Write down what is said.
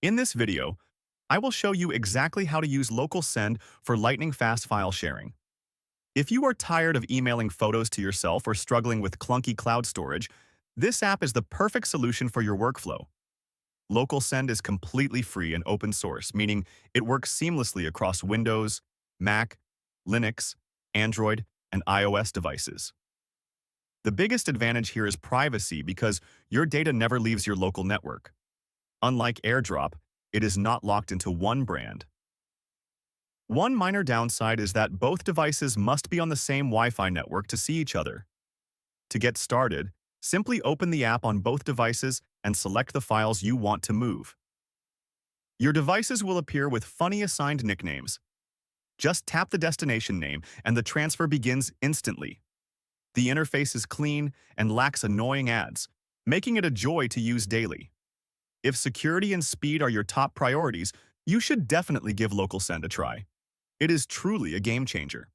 In this video, I will show you exactly how to use LocalSend for lightning-fast file sharing. If you are tired of emailing photos to yourself or struggling with clunky cloud storage, this app is the perfect solution for your workflow. LocalSend is completely free and open source, meaning it works seamlessly across Windows, Mac, Linux, Android, and iOS devices. The biggest advantage here is privacy because your data never leaves your local network. Unlike AirDrop, it is not locked into one brand. One minor downside is that both devices must be on the same Wi-Fi network to see each other. To get started, simply open the app on both devices and select the files you want to move. Your devices will appear with funny assigned nicknames. Just tap the destination name and the transfer begins instantly. The interface is clean and lacks annoying ads, making it a joy to use daily. If security and speed are your top priorities, you should definitely give LocalSend a try. It is truly a game changer.